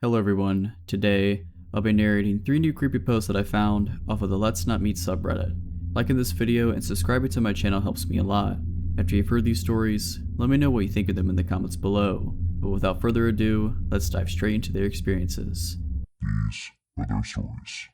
Hello everyone, today I'll be narrating 3 new creepyposts that I found off of the Let's Not Meet subreddit. Liking this video and subscribing to my channel helps me a lot. After you've heard these stories, let me know what you think of them in the comments below. But without further ado, let's dive straight into their experiences. These are their stories.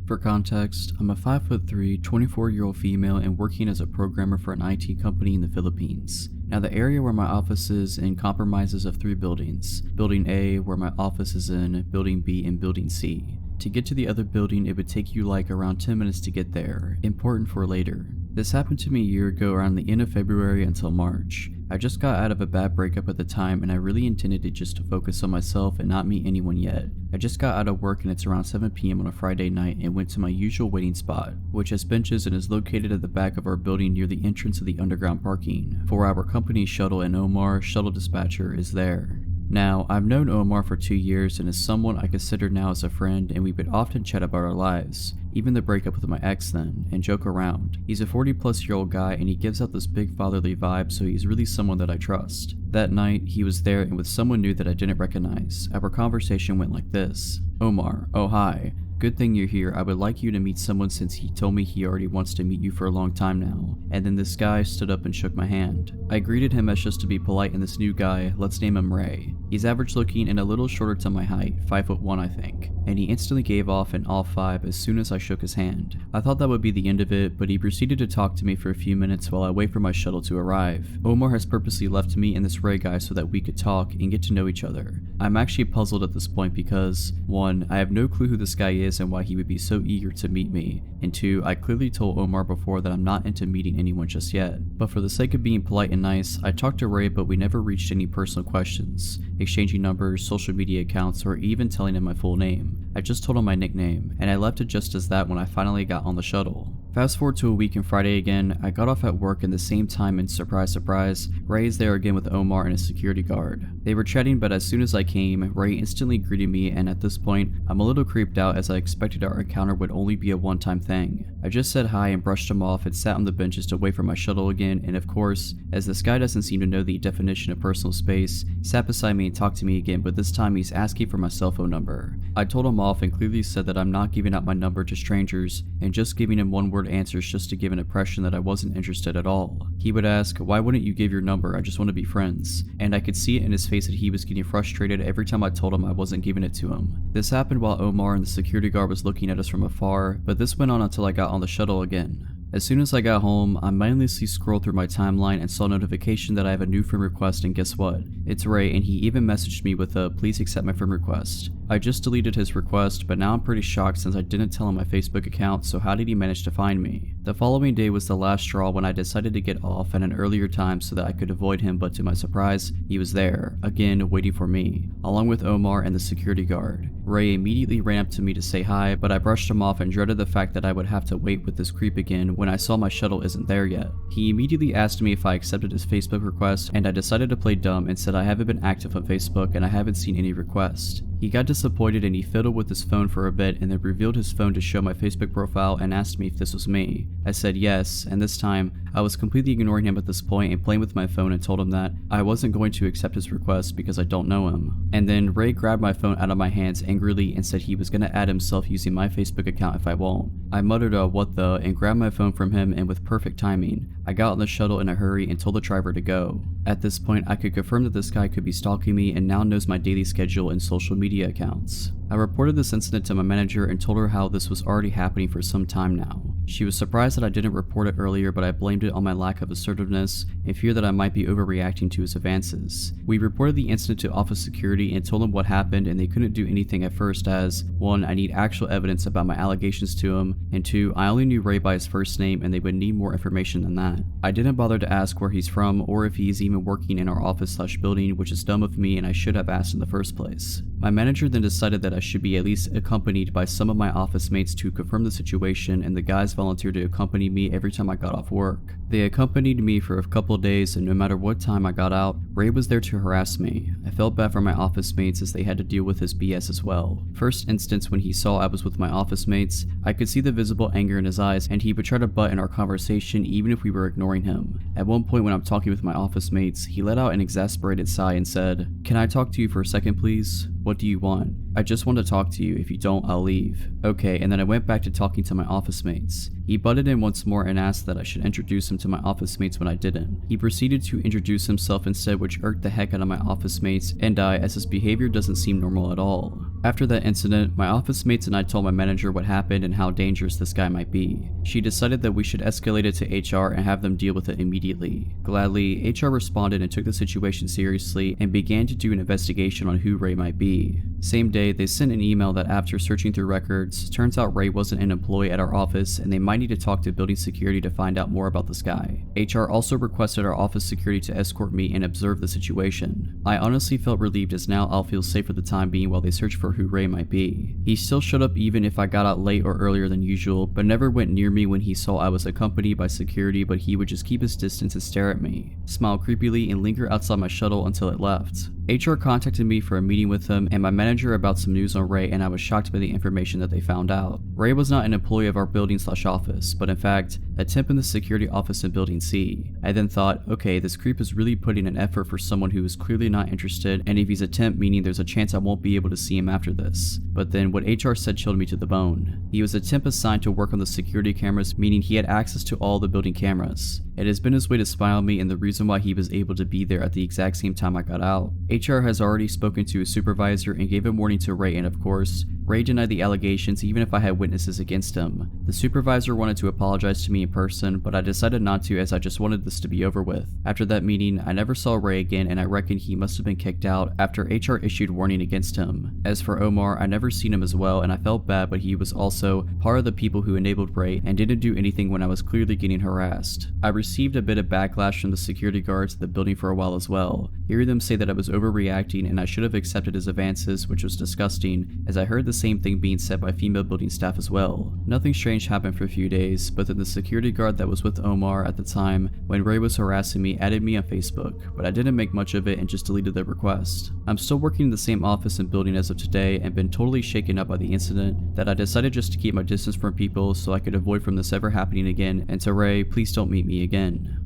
For context, I'm a 5'3", 24-year-old female and working as a programmer for an IT company in the Philippines. Now the area where my office is in comprises of 3 buildings. Building A, where my office is in, Building B, and Building C. To get to the other building, it would take you like around 10 minutes to get there, important for later. This happened to me a year ago around the end of February until March. I just got out of a bad breakup at the time and I really intended it just to focus on myself and not meet anyone yet. I just got out of work and it's around 7 PM on a Friday night and went to my usual waiting spot, which has benches and is located at the back of our building near the entrance of the underground parking. For our company shuttle, and Omar, shuttle dispatcher, is there. Now, I've known Omar for 2 years and is someone I consider now as a friend, and we would often chat about our lives, even the breakup with my ex then, and joke around. He's a 40-plus-year-old guy and he gives out this big fatherly vibe, so he's really someone that I trust. That night, he was there and with someone new that I didn't recognize. Our conversation went like this. Omar, oh hi. Good thing you're here. I would like you to meet someone since he told me he already wants to meet you for a long time now. And then this guy stood up and shook my hand. I greeted him as just to be polite, and this new guy, let's name him Ray. He's average looking and a little shorter to my height, 5'1" I think. And he instantly gave off an all 5 as soon as I shook his hand. I thought that would be the end of it, but he proceeded to talk to me for a few minutes while I wait for my shuttle to arrive. Omar has purposely left me and this Ray guy so that we could talk and get to know each other. I'm actually puzzled at this point because, 1, I have no clue who this guy is and why he would be so eager to meet me, and 2, I clearly told Omar before that I'm not into meeting anyone just yet. But for the sake of being polite and nice, I talked to Ray, but we never reached any personal questions, exchanging numbers, social media accounts, or even telling him my full name. I just told him my nickname, and I left it just as that when I finally got on the shuttle. Fast forward to a week and Friday again, I got off at work in the same time and surprise surprise, Ray is there again with Omar and a security guard. They were chatting, but as soon as I came, Ray instantly greeted me, and at this point, I'm a little creeped out as I expected our encounter would only be a one-time thing. I just said hi and brushed him off and sat on the benches to wait for my shuttle again, and of course, as this guy doesn't seem to know the definition of personal space, sat beside me and talked to me again, but this time he's asking for my cell phone number. I told him off and clearly said that I'm not giving out my number to strangers and just giving him one-word answers just to give an impression that I wasn't interested at all. He would ask, why wouldn't you give your number? I just want to be friends. And I could see it in his face that he was getting frustrated every time I told him I wasn't giving it to him. This happened while Omar and the security guard was looking at us from afar, but this went on until I got on the shuttle again. As soon as I got home, I mindlessly scrolled through my timeline and saw a notification that I have a new friend request, and guess what? It's Ray, and he even messaged me with a please accept my friend request. I just deleted his request, but now I'm pretty shocked since I didn't tell him my Facebook account, so how did he manage to find me? The following day was the last straw when I decided to get off at an earlier time so that I could avoid him, but to my surprise, he was there, again waiting for me, along with Omar and the security guard. Ray immediately ran up to me to say hi, but I brushed him off and dreaded the fact that I would have to wait with this creep again when I saw my shuttle isn't there yet. He immediately asked me if I accepted his Facebook request, and I decided to play dumb and said I haven't been active on Facebook and I haven't seen any requests. He got disappointed and he fiddled with his phone for a bit and then revealed his phone to show my Facebook profile and asked me if this was me. I said yes, and this time, I was completely ignoring him at this point and playing with my phone and told him that I wasn't going to accept his request because I don't know him. And then Ray grabbed my phone out of my hands angrily and said he was gonna add himself using my Facebook account if I won't. I muttered a what the and grabbed my phone from him, and with perfect timing, I got on the shuttle in a hurry and told the driver to go. At this point, I could confirm that this guy could be stalking me and now knows my daily schedule and social media accounts. I reported this incident to my manager and told her how this was already happening for some time now. She was surprised that I didn't report it earlier, but I blamed it on my lack of assertiveness and fear that I might be overreacting to his advances. We reported the incident to office security and told them what happened, and they couldn't do anything at first as, 1, I need actual evidence about my allegations to him, and 2, I only knew Ray by his first name and they would need more information than that. I didn't bother to ask where he's from or if he's even working in our office/building, which is dumb of me and I should have asked in the first place. My manager then decided that I should be at least accompanied by some of my office mates to confirm the situation, and the guys volunteered to accompany me every time I got off work. They accompanied me for a couple of days, and no matter what time I got out, Ray was there to harass me. I felt bad for my office mates as they had to deal with his BS as well. First instance, when he saw I was with my office mates, I could see the visible anger in his eyes, and he would try to butt in our conversation even if we were ignoring him. At one point when I'm talking with my office mates, he let out an exasperated sigh and said, "Can I talk to you for a second, please? What do you want? I just want to talk to you. If you don't, I'll leave." Okay, and then I went back to talking to my office mates. He butted in once more and asked that I should introduce him to my office mates when I didn't. He proceeded to introduce himself instead, which irked the heck out of my office mates and I, as his behavior doesn't seem normal at all. After that incident, my office mates and I told my manager what happened and how dangerous this guy might be. She decided that we should escalate it to HR and have them deal with it immediately. Gladly, HR responded and took the situation seriously and began to do an investigation on who Ray might be. Same day, they sent an email that after searching through records, turns out Ray wasn't an employee at our office and they might need to talk to building security to find out more about this guy. HR also requested our office security to escort me and observe the situation. I honestly felt relieved as now I'll feel safe for the time being while they search for who Ray might be. He still showed up even if I got out late or earlier than usual, but never went near me when he saw I was accompanied by security, but he would just keep his distance and stare at me, smile creepily, and linger outside my shuttle until it left. HR contacted me for a meeting with him and my manager about some news on Ray, and I was shocked by the information that they found out. Ray was not an employee of our building/office, but in fact, a temp in the security office in Building C. I then thought, okay, this creep is really putting an effort for someone who is clearly not interested, and if he's a temp, meaning there's a chance I won't be able to see him after this. But then what HR said chilled me to the bone. He was a temp assigned to work on the security cameras, meaning he had access to all the building cameras. It has been his way to spy on me and the reason why he was able to be there at the exact same time I got out. HR has already spoken to his supervisor and gave a warning to Ray, and of course, Ray denied the allegations even if I had witnesses against him. The supervisor wanted to apologize to me in person, but I decided not to as I just wanted this to be over with. After that meeting, I never saw Ray again, and I reckon he must have been kicked out after HR issued warning against him. As for Omar, I never seen him as well, and I felt bad, but he was also part of the people who enabled Ray and didn't do anything when I was clearly getting harassed. I received a bit of backlash from the security guards at the building for a while as well, hearing them say that I was overreacting and I should have accepted his advances, which was disgusting, as I heard the same thing being said by female building staff as well. Nothing strange happened for a few days, but then the security guard that was with Omar at the time when Ray was harassing me added me on Facebook, but I didn't make much of it and just deleted the request. I'm still working in the same office and building as of today and been totally shaken up by the incident that I decided just to keep my distance from people so I could avoid from this ever happening again, and to Ray, please don't meet me again.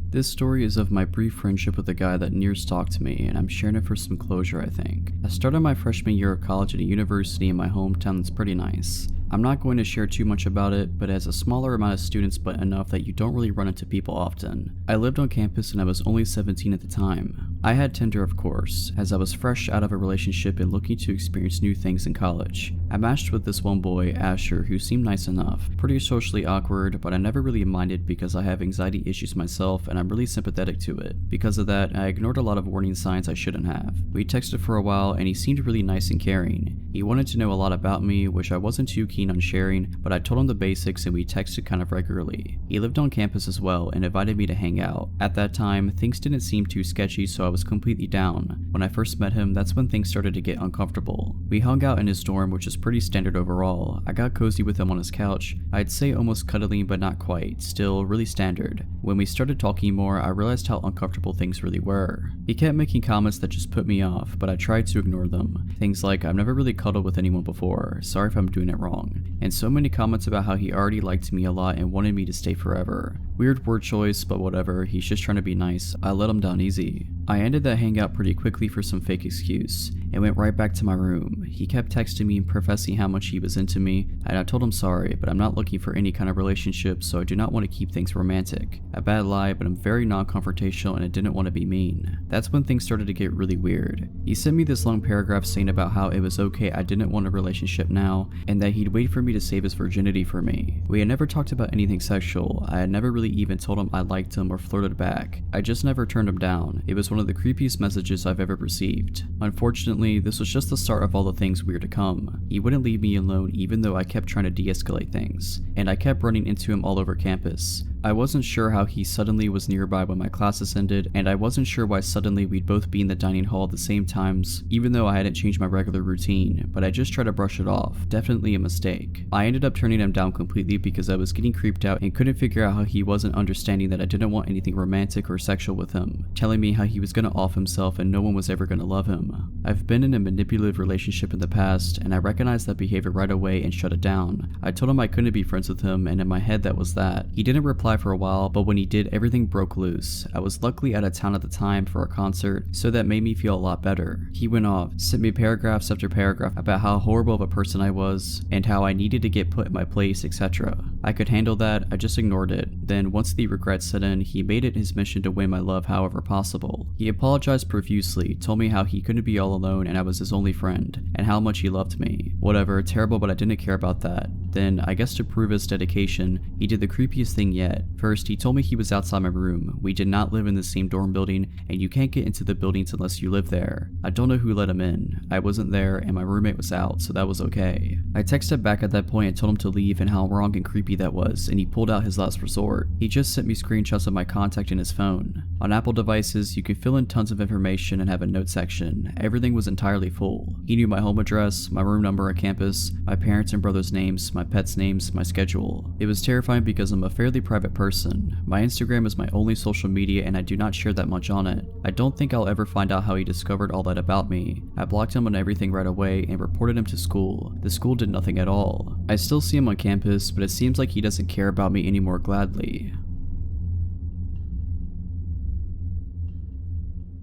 This story is of my brief friendship with a guy that near stalked me, and I'm sharing it for some closure, I think. I started my freshman year of college at a university in my hometown that's pretty nice. I'm not going to share too much about it, but it has a smaller amount of students but enough that you don't really run into people often. I lived on campus and I was only 17 at the time. I had Tinder, of course, as I was fresh out of a relationship and looking to experience new things in college. I matched with this one boy, Asher, who seemed nice enough, pretty socially awkward, but I never really minded because I have anxiety issues myself and I'm really sympathetic to it. Because of that, I ignored a lot of warning signs I shouldn't have. We texted for a while and he seemed really nice and caring. He wanted to know a lot about me, which I wasn't too keen on sharing, but I told him the basics and we texted kind of regularly. He lived on campus as well and invited me to hang out. At that time, things didn't seem too sketchy, so I was completely down. When I first met him, that's when things started to get uncomfortable. We hung out in his dorm, which is pretty standard overall. I got cozy with him on his couch. I'd say almost cuddling, but not quite. Still, really standard. When we started talking more, I realized how uncomfortable things really were. He kept making comments that just put me off, but I tried to ignore them. Things like, I've never really cuddled with anyone before, sorry if I'm doing it wrong. And so many comments about how he already liked me a lot and wanted me to stay forever. Weird word choice, but whatever, he's just trying to be nice. I let him down easy. I ended that hangout pretty quickly for some fake excuse, and went right back to my room. He kept texting me and professing how much he was into me, and I told him sorry, but I'm not looking for any kind of relationship, so I do not want to keep things romantic. A bad lie, but I'm very non-confrontational and I didn't want to be mean. That's when things started to get really weird. He sent me this long paragraph saying about how it was okay I didn't want a relationship now, and that he'd wait for me to save his virginity for me. We had never talked about anything sexual. I had never really even told him I liked him or flirted back. I just never turned him down. It was one of the creepiest messages I've ever received. Unfortunately, this was just the start of all the things weird to come. He wouldn't leave me alone even though I kept trying to de-escalate things, and I kept running into him all over campus. I wasn't sure how he suddenly was nearby when my classes ended, and I wasn't sure why suddenly we'd both be in the dining hall at the same times, even though I hadn't changed my regular routine, but I just tried to brush it off. Definitely a mistake. I ended up turning him down completely because I was getting creeped out and couldn't figure out how he wasn't understanding that I didn't want anything romantic or sexual with him, telling me how he was gonna off himself and no one was ever gonna love him. I've been in a manipulative relationship in the past, and I recognized that behavior right away and shut it down. I told him I couldn't be friends with him, and in my head that was that. He didn't reply for a while, but when he did, everything broke loose. I was luckily out of town at the time for a concert, so that made me feel a lot better. He went off, sent me paragraphs after paragraph about how horrible of a person I was, and how I needed to get put in my place, etc. I could handle that, I just ignored it. Then once the regret set in, he made it his mission to win my love however possible. He apologized profusely, told me how he couldn't be all alone and I was his only friend, and how much he loved me. Whatever, terrible, but I didn't care about that. Then, I guess to prove his dedication, he did the creepiest thing yet. First, he told me he was outside my room. We did not live in the same dorm building, and you can't get into the buildings unless you live there. I don't know who let him in. I wasn't there, and my roommate was out, so that was okay. I texted back at that point and told him to leave and how wrong and creepy that was, and he pulled out his last resort. He just sent me screenshots of my contact in his phone. On Apple devices, you can fill in tons of information and have a note section. Everything was entirely full. He knew my home address, my room number on campus, my parents and brothers' names, my pets' names, my schedule. It was terrifying because I'm a fairly private person. My Instagram is my only social media and I do not share that much on it. I don't think I'll ever find out how he discovered all that about me. I blocked him on everything right away and reported him to school. The school did nothing at all. I still see him on campus, but it seems like he doesn't care about me anymore gladly.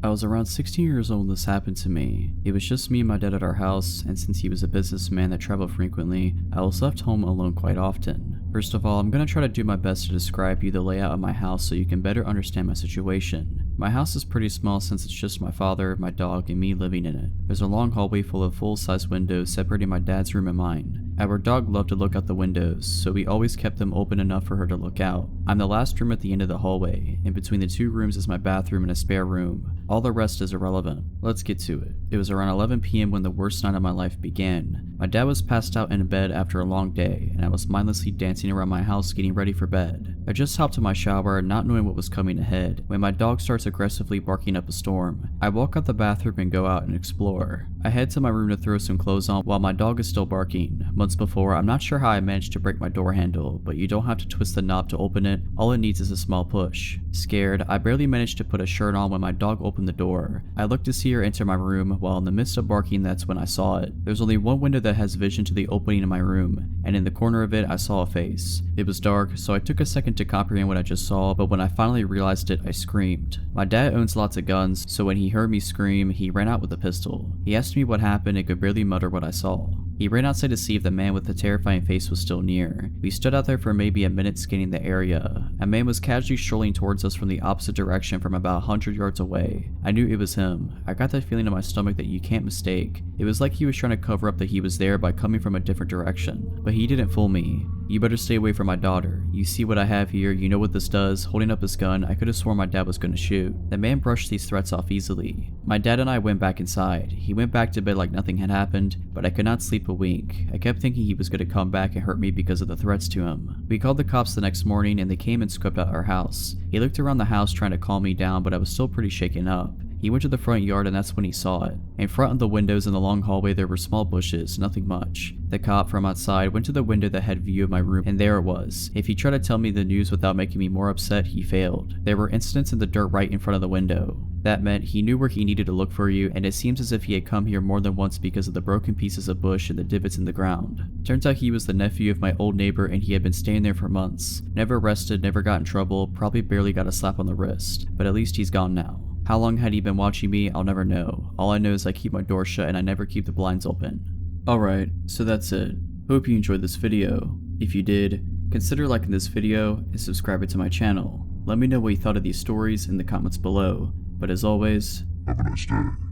I was around 16 years old when this happened to me. It was just me and my dad at our house, and since he was a businessman that traveled frequently, I was left home alone quite often. First of all, I'm going to try to do my best to describe you the layout of my house so you can better understand my situation. My house is pretty small since it's just my father, my dog, and me living in it. There's a long hallway full of full-size windows separating my dad's room and mine. Our dog loved to look out the windows, so we always kept them open enough for her to look out. I'm the last room at the end of the hallway. In between the two rooms is my bathroom and a spare room. All the rest is irrelevant. Let's get to it. It was around 11 p.m. when the worst night of my life began. My dad was passed out in bed after a long day, and I was mindlessly dancing around my house getting ready for bed. I just hopped in my shower, not knowing what was coming ahead, when my dog starts aggressively barking up a storm. I walk out the bathroom and go out and explore. I head to my room to throw some clothes on while my dog is still barking. Months before, I'm not sure how I managed to break my door handle, but you don't have to twist the knob to open it. All it needs is a small push. Scared, I barely managed to put a shirt on when my dog opened the door. I looked to see her enter my room. While in the midst of barking, that's when I saw it. There's only one window that has vision to the opening in my room, and in the corner of it I saw a face. It was dark, so I took a second to comprehend what I just saw, but when I finally realized it, I screamed. My dad owns lots of guns, so when he heard me scream, he ran out with a pistol. He asked me what happened and could barely mutter what I saw. He ran outside to see if the man with the terrifying face was still near. We stood out there for maybe a minute scanning the area. A man was casually strolling towards us from the opposite direction from about 100 yards away. I knew it was him. I got that feeling in my stomach that you can't mistake. It was like he was trying to cover up that he was there by coming from a different direction. But he didn't fool me. You better stay away from my daughter. You see what I have here, you know what this does. Holding up his gun, I could have sworn my dad was gonna shoot. The man brushed these threats off easily. My dad and I went back inside. He went back to bed like nothing had happened, but I could not sleep a wink. I kept thinking he was gonna come back and hurt me because of the threats to him. We called the cops the next morning and they came and scoped out our house. He looked around the house trying to calm me down, but I was still pretty shaken up. He went to the front yard and that's when he saw it. In front of the windows in the long hallway there were small bushes, nothing much. The cop from outside went to the window that had view of my room and there it was. If he tried to tell me the news without making me more upset, he failed. There were incidents in the dirt right in front of the window. That meant he knew where he needed to look for you, and it seems as if he had come here more than once because of the broken pieces of bush and the divots in the ground. Turns out he was the nephew of my old neighbor and he had been staying there for months. Never arrested, never got in trouble, probably barely got a slap on the wrist. But at least he's gone now. How long had he been watching me? I'll never know. All I know is I keep my door shut and I never keep the blinds open. Alright, so that's it. Hope you enjoyed this video. If you did, consider liking this video and subscribing to my channel. Let me know what you thought of these stories in the comments below. But as always, Have a nice day.